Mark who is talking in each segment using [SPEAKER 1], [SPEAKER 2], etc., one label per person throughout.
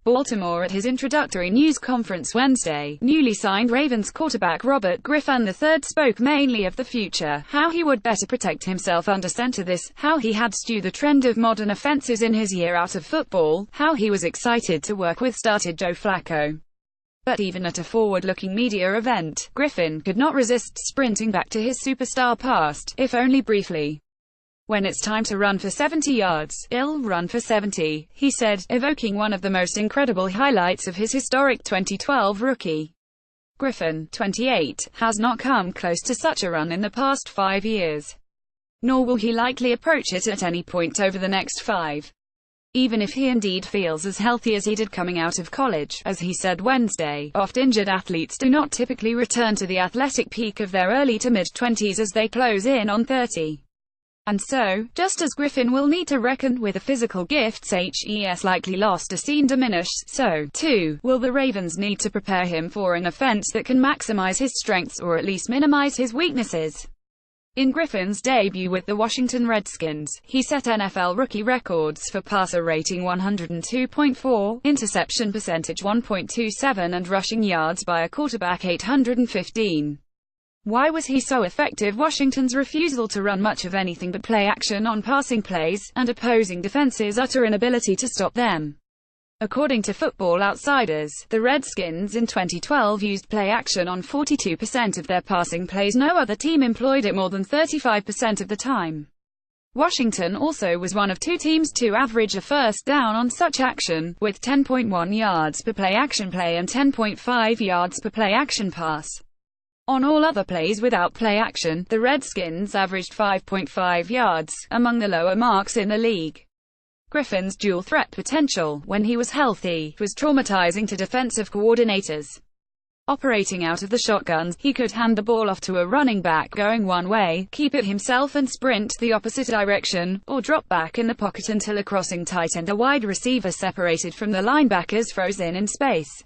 [SPEAKER 1] Baltimore at his introductory news conference Wednesday. Newly signed Ravens quarterback Robert Griffin III spoke mainly of the future, how he would better protect himself under center how he had stewed the trend of modern offenses in his year out of football, how he was excited to work with started Joe Flacco. But even at a forward-looking media event, Griffin could not resist sprinting back to his superstar past, if only briefly. "When it's time to run for 70 yards, I'll run for 70, he said, evoking one of the most incredible highlights of his historic 2012 rookie. Griffin, 28, has not come close to such a run in the past 5 years. Nor will he likely approach it at any point over the next 5. Even if he indeed feels as healthy as he did coming out of college, as he said Wednesday, oft-injured athletes do not typically return to the athletic peak of their early to mid-20s as they close in on 30. And so, just as Griffin will need to reckon with the physical gifts he's likely lost or seen diminish, so, too, will the Ravens need to prepare him for an offense that can maximize his strengths or at least minimize his weaknesses." In Griffin's debut with the Washington Redskins, he set NFL rookie records for passer rating 102.4, interception percentage 1.27 and rushing yards by a quarterback 815. Why was he so effective? Washington's refusal to run much of anything but play action on passing plays, and opposing defenses' utter inability to stop them. According to Football Outsiders, the Redskins in 2012 used play action on 42% of their passing plays. No other team employed it more than 35% of the time. Washington also was one of 2 teams to average a first down on such action, with 10.1 yards per play action play and 10.5 yards per play action pass. On all other plays without play action, the Redskins averaged 5.5 yards, among the lower marks in the league. Griffin's dual threat potential, when he was healthy, was traumatizing to defensive coordinators. Operating out of the shotguns, he could hand the ball off to a running back going one way, keep it himself and sprint the opposite direction, or drop back in the pocket until a crossing tight end or wide receiver separated from the linebackers froze in space.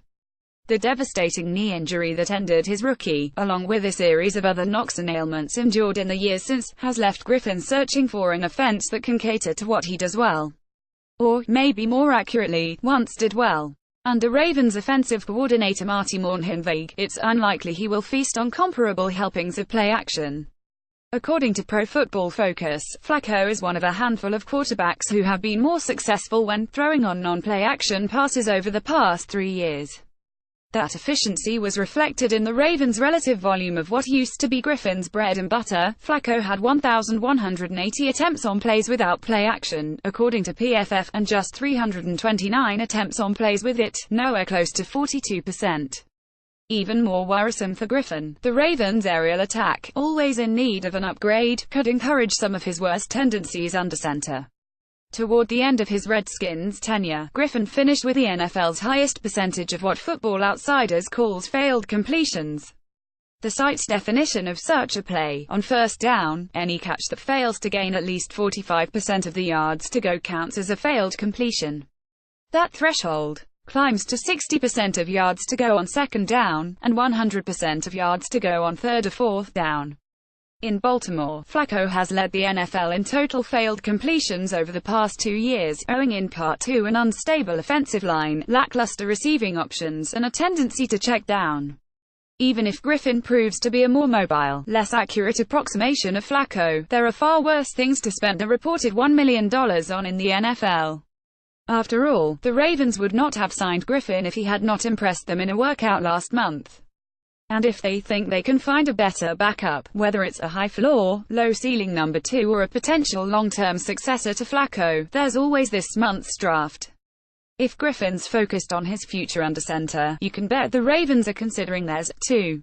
[SPEAKER 1] The devastating knee injury that ended his rookie, along with a series of other knocks and ailments endured in the years since, has left Griffin searching for an offense that can cater to what he does well. Or, maybe more accurately, once did well. Under Ravens offensive coordinator Marty Mornhinweg, it's unlikely he will feast on comparable helpings of play action. According to Pro Football Focus, Flacco is one of a handful of quarterbacks who have been more successful when throwing on non-play action passes over the past 3 years. That efficiency was reflected in the Ravens' relative volume of what used to be Griffin's bread and butter. Flacco had 1,180 attempts on plays without play action, according to PFF, and just 329 attempts on plays with it, nowhere close to 42%. Even more worrisome for Griffin, the Ravens' aerial attack, always in need of an upgrade, could encourage some of his worst tendencies under center. Toward the end of his Redskins tenure, Griffin finished with the NFL's highest percentage of what Football Outsiders calls failed completions. The site's definition of such a play, on first down, any catch that fails to gain at least 45% of the yards to go counts as a failed completion. That threshold climbs to 60% of yards to go on second down, and 100% of yards to go on third or fourth down. In Baltimore, Flacco has led the NFL in total failed completions over the past 2 years, owing in part to an unstable offensive line, lackluster receiving options, and a tendency to check down. Even if Griffin proves to be a more mobile, less accurate approximation of Flacco, there are far worse things to spend the reported $1 million on in the NFL. After all, the Ravens would not have signed Griffin if he had not impressed them in a workout last month. And if they think they can find a better backup, whether it's a high-floor, low-ceiling number 2 or a potential long-term successor to Flacco, there's always this month's draft. If Griffin's focused on his future under center, you can bet the Ravens are considering theirs, too.